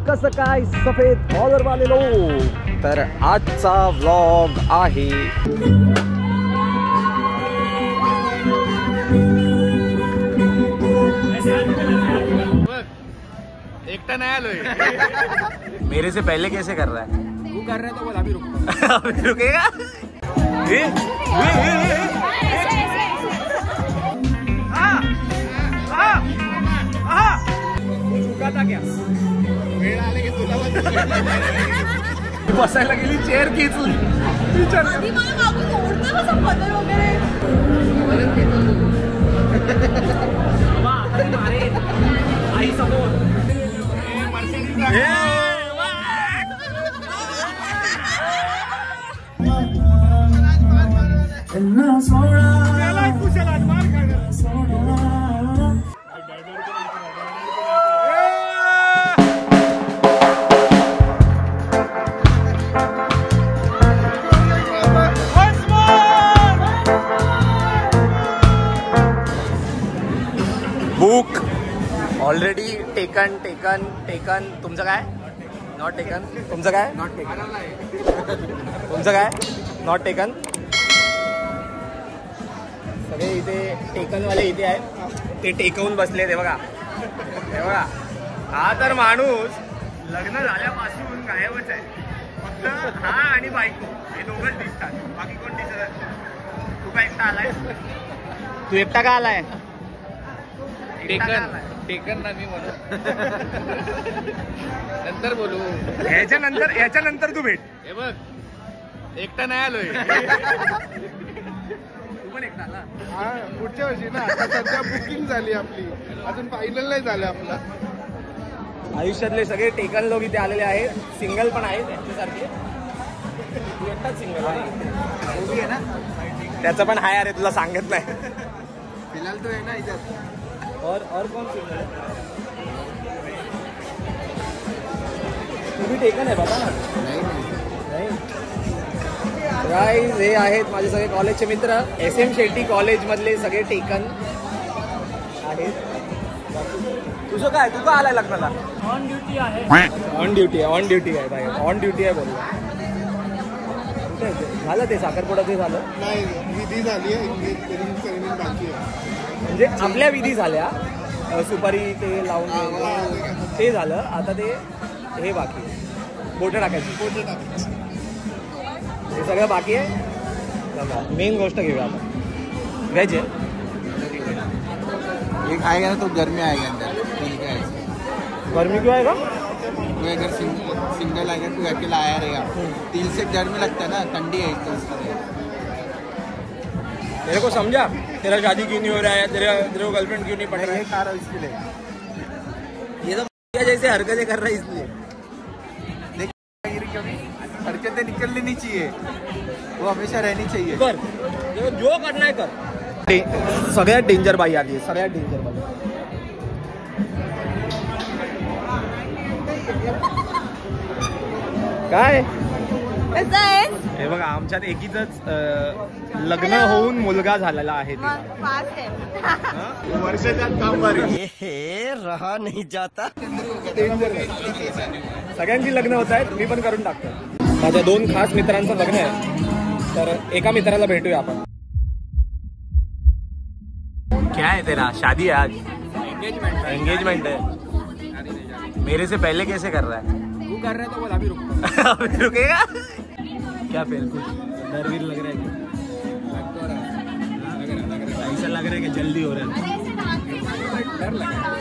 कसं काय सफेद कॉलर वाले लोग. तर आजचा व्लॉग आहे एकटा नहीं आलोय. मेरे से पहले कैसे कर रहा है? तू कर रहा है तो बोल अभी रुक. अभी रुकेगा. चुका था क्या? वेळ आले की तुला बसायला गेली चेअर घेतली. आधी मला मागून ओढतं कसं पदर वगैरे. आई समोर बुक ऑलरेडी टेकन. तुमचं काय? Not taken. तुमचं काय? Not taken. तुमचं काय? Not taken. सगळे इथे टेकनवाले इथे आहेत. ते टेकवून बसले. ते बघा, हे बघा. हा तर माणूस लग्न झाल्यापासून गायबच आहे. फक्त हा आणि बायको हे दोघंच दिसतात. बाकी कोण दिसत? तू काय एकटा आलाय? तू एकटा का आलाय? टेकन ना मी म्हणून नंतर बोलू. याच्यानंतर तू भेट. हे बघ, एकटा नाही आलोय. तू पण एकटा आला? हा, पुढच्या वर्षी ना. आता सध्या बुकिंग झाली आपली, अजून फायनल नाही झालं आपला. आयुष्यातले सगळे टेकन लोक इथे आलेले आहेत. सिंगल पण आहेत त्यांच्यासारखे. तू एकटाच सिंगल आहे ना? त्याचं पण हाय. अरे तुला सांगत नाही. फिलहाल तो आहे ना इधर. और कौन सिंगल है? तू भी टेकन आहे बाबा ना? नाही. गाईज हे आहेत माझे सगळे कॉलेजचे मित्र. SM शेट्टी कॉलेज मधले सगळे टेकन आहेत. तुझं काय? तू का आलाय लग्नाला? ऑन ड्युटी आहे. ऑन ड्युटी आहे. ऑन ड्युटी आहे बोलला. झालं ते साखरपुडा झालं? नाही, विधी झाली आहे. एंगेजमेंट सेरेमनी बाकी आहे. म्हणजे आपल्या विधी झाल्या. सुपारी ते लावून ते झालं. आता ते हे बाकी. बोटं टाकायची. हे सगळं बाकी आहे. मेन गोष्ट घेऊया आपण. व्हेज आहे. एक आएगा ना तो गर्मी आएगा अंदर. गर्मी क्यों आएगा? वो अगर सिंगल आएगा तो अकेला आया रहेगा. तिल से गर्मी लगता है ना, ठंडी है तो. तेरे को समझा? तेरा शादी क्यों नहीं हो रहा है? तेरे को गर्लफ्रेंड क्यों नहीं पड़ रहा है? खा रहा इसके लिए. ये सब जैसे हरकतें कर रहा है इसलिए. हरकतें निकलनी नहीं चाहिए, वो हमेशा रहनी चाहिए. कर जो करना है कर. सगळ्यात डेंजर बाई आली. सगळ्यात डेंजर बाई. काय कसं आहे? हे बघा, आमच्यात एकीच लग्न होऊन मुलगा झालेला आहे. फास्ट आहे. वर्षाच्यात कामवारी. हे रहा नाही जाता. सगळ्यांची लग्न होत आहेत. मी पण करून टाकतो. माझ्या 2 खास मित्रांचं लग्न आहे. तर एका मित्राला भेटूया आपण. क्या है तेरा? शादी है आज? एंगेजमेंट है. मेरे से पहले कैसे कर रहा है? तू कर रहा है तो बोल अभी रुक. अभी रुकेगा. क्या फिर कुछ डर भी लग रहा है? ऐसा लग रहा है कि जल्दी हो रहा है. डर लग रहा है.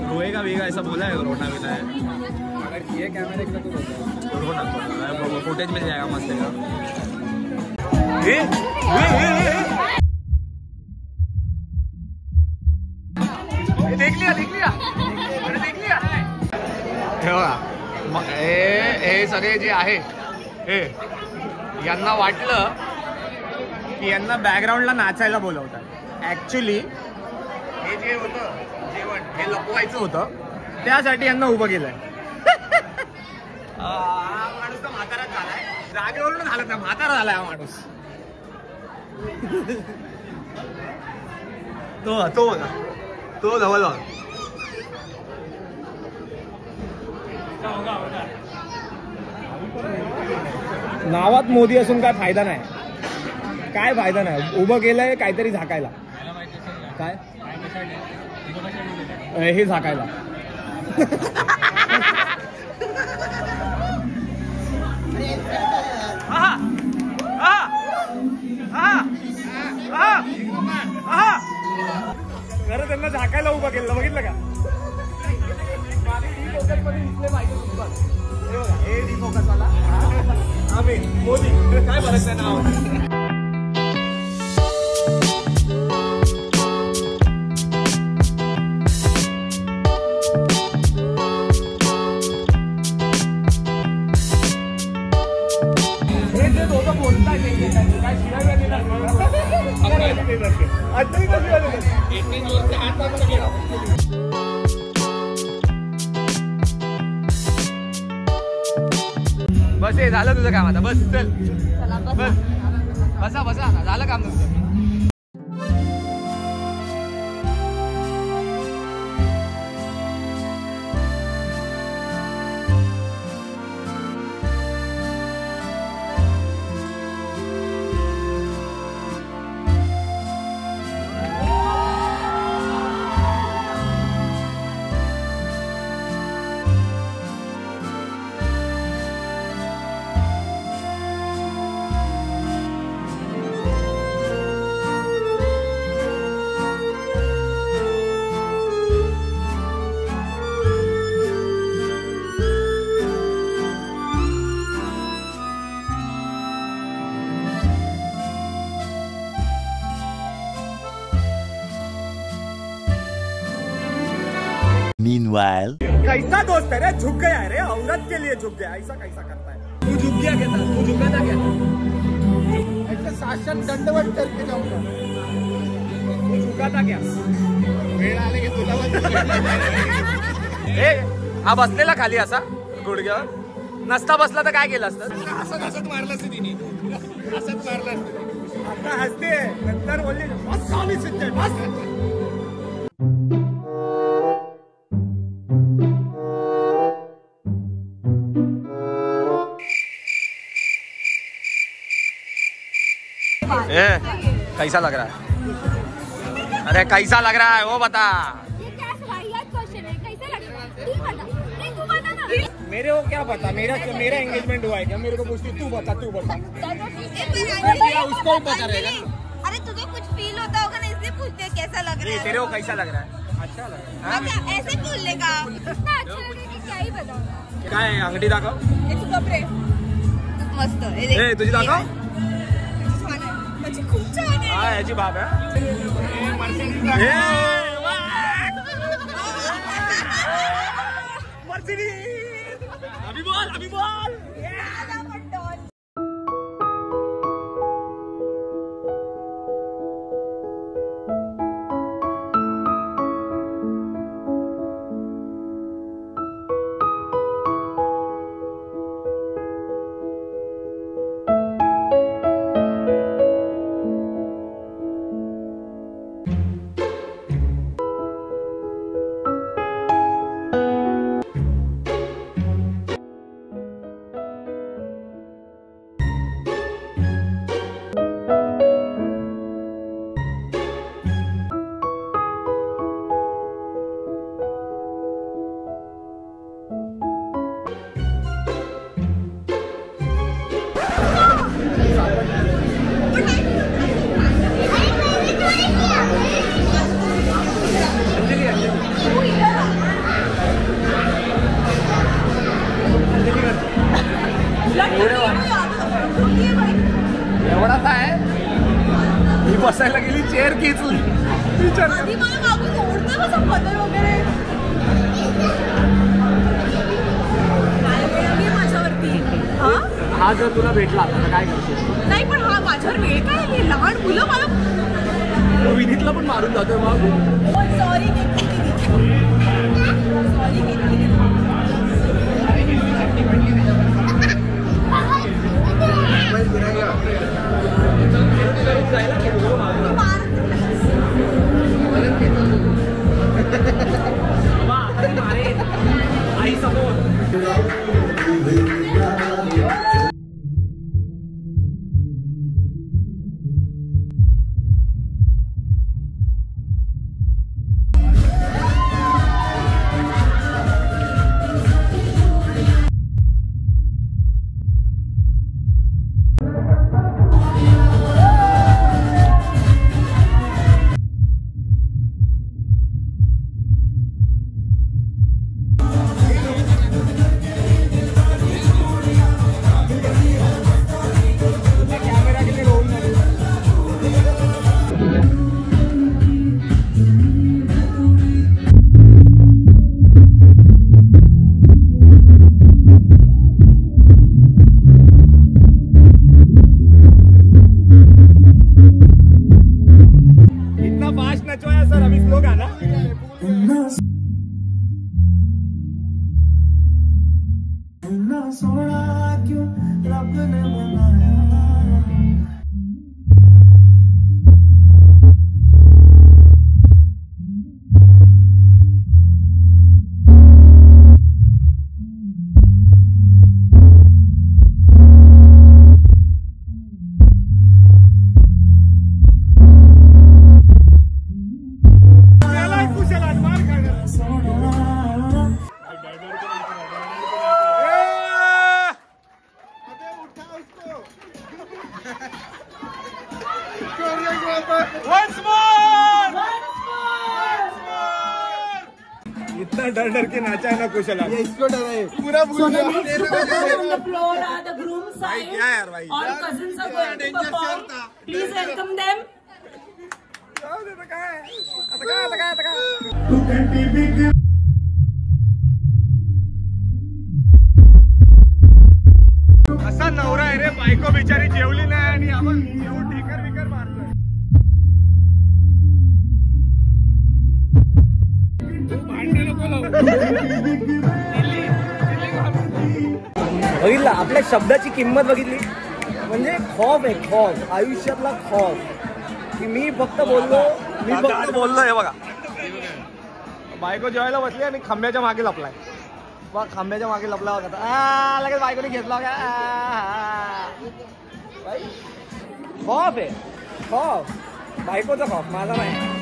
रोएगा वेगा ऐसा बोला है. रोना बिना है. अगर किए कैमरे के तो रोना फुटेज मिल जाएगा मस्त है. देख लिया. हे सगळे जे आहे हे यांना वाटलं की यांना बॅकग्राऊंडला नाचायला बोलवतात. ऍक्च्युली हे जे होतं जेवण हे लपवायचं होतं. त्यासाठी यांना उभं केलंय. माणूस तर म्हातारा झालाय. जागेवरून झालं ना, म्हातारा झालाय हा माणूस. तो जवळ जाऊन नावात मोदी असून काय फायदा नाही. काय फायदा नाही. उभं केलंय काहीतरी झाकायला. काय हे झाकायला. खरं त्यांना झाकायला उभं केलं. बघितलं का? फोकस मध्ये दिसले पाहिजे. हे डी फोकस वाला आम्ही मोदी काय फरक नाही नाव. बस हे झालं तुझं काम आता. बस चल बस बसा बसा झालं काम तुझं. Meanwhile, कैसा दोस्त है रे? झुक गया है रे. औरत के लिए झुक गया. ऐसा कैसा करता है? तू झुक गया क्या? तू झुका था क्या? ऐसे शासन दंडवत करके जाऊंगा. तू झुका था क्या? वेळ आले की तुला ए हा बसलेला खाली असा गुडघ्यावर. नसता बसला तर काय केलं असतं? असं हसत मारलं असतं तिने. हसत मारलं असतं. आता हसते नंतर बोलले बस स्वामी सिद्ध बस. कैसा लग रहा है? अरे कैसा लग रहा है वो बता. ये क्या वाहियात क्वेश्चन है? कैसा लग रहा है? तू बता. नहीं तू बता ना. मेरे को क्या पता. मेरा एंगेजमेंट हुआ है क्या? मेरे को पूछती तू बता. उसको ही पता रहेगा. अरे तुझे कुछ फील होता होगा ना इसलिए पूछते कैसा लग रहा है. तेरे को कैसा लग रहा है? अच्छा लग रहा है. ऐसे बोलने का इतना अच्छा लगेगा क्या ही बताऊंगा. काय अंगठी दाखव. हे तू कपडे मस्त. ए तुझी दाखव. खूप छान आहे. हा याची बाब आहे. अभी बोल. एवढाच आहे. मी बसायला गेली चेअर खेचली. आधी मला मागून ओढतं कसं पदर वगैरे. काय वेळ माझ्यावरती. हा जर तुला भेटला तर काय करशील? नाही पण हा माझ्यावर वेळ काय. हे लहान मुलं मला विनीतला पण मारून जातोय मग. सॉरी आई समोर इतना डर डर के नाचा है ना कुशल, इसको डर है पूरा भूल गया। क्या यार भाई, प्लीज वेलकम देम। असा नवरा आहे रे, बायको बिचारी जेवली नाही आणि आपण येऊन ढेकर विकर मारतोय। बघितलं आपल्या शब्दाची किंमत बघितली, म्हणजे खौफ आहे, खौफ आयुष्यातला खौफ की मी फक्त बोललो हे बघा, बायको जेवायला बसली आणि खांब्याच्या मागे लपलाय बघ, खांब्याच्या मागे लपला होता, लगेच बायकोने घेतला का, खौफ आहे, खौफ बायकोचा खौफ, माझा नाही।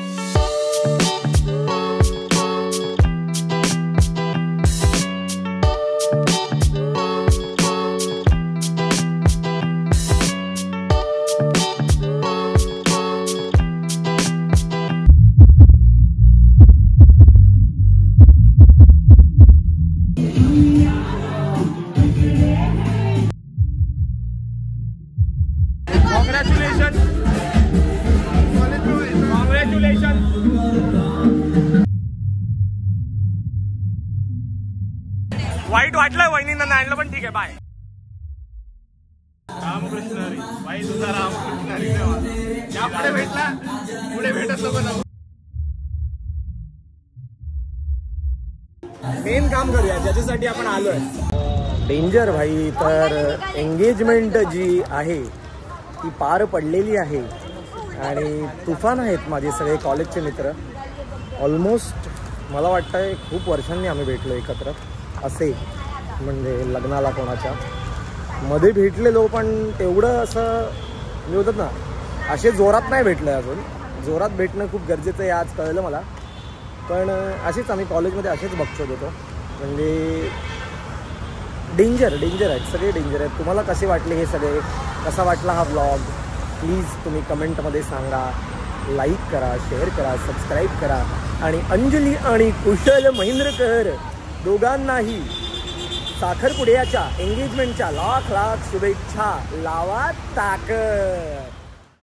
वाईट वाटलं वहिनींना नाही आणलं, पण ठीक आहे, बाय। रामकृष्ण हरी बाई, तुझा रामकृष्ण हरी देवा, पुढे भेटला, पुढे भेटत नको। मेन काम करूया ज्याच्यासाठी आपण आलोय, डेंजर भाई। तर एंगेजमेंट जी आहे ती पार पडलेली आहे आणि तुफान आहेत माझे सगळे कॉलेजचे मित्र। ऑलमोस्ट मला वाटतंय खूप वर्षांनी आम्ही भेटलो एकत्र असे, म्हणजे लग्नाला कोणाच्या मध्ये भेटलेलो, पण तेवढं असं म्हणजे होतं ना, असे जोरात नाही भेटलं अजून। जोरात भेटणं खूप गरजेचं आहे आज कळलं मला, पण असेच आम्ही कॉलेजमध्ये असेच बघत होतो, म्हणजे डेंजर आहेत सगळे, डेंजर आहेत। तुम्हाला कसे वाटले हे सगळे, कसा वाटला हा ब्लॉग, प्लीज तुम्ही कमेंटमध्ये सांगा, लाईक करा, शेअर करा, सबस्क्राईब करा आणि अंजली आणि कुशल महेंद्रकर दोघांनाही साखरपुड्याच्या एंगेजमेंटच्या लाख लाख शुभेच्छा। लावा ताकद।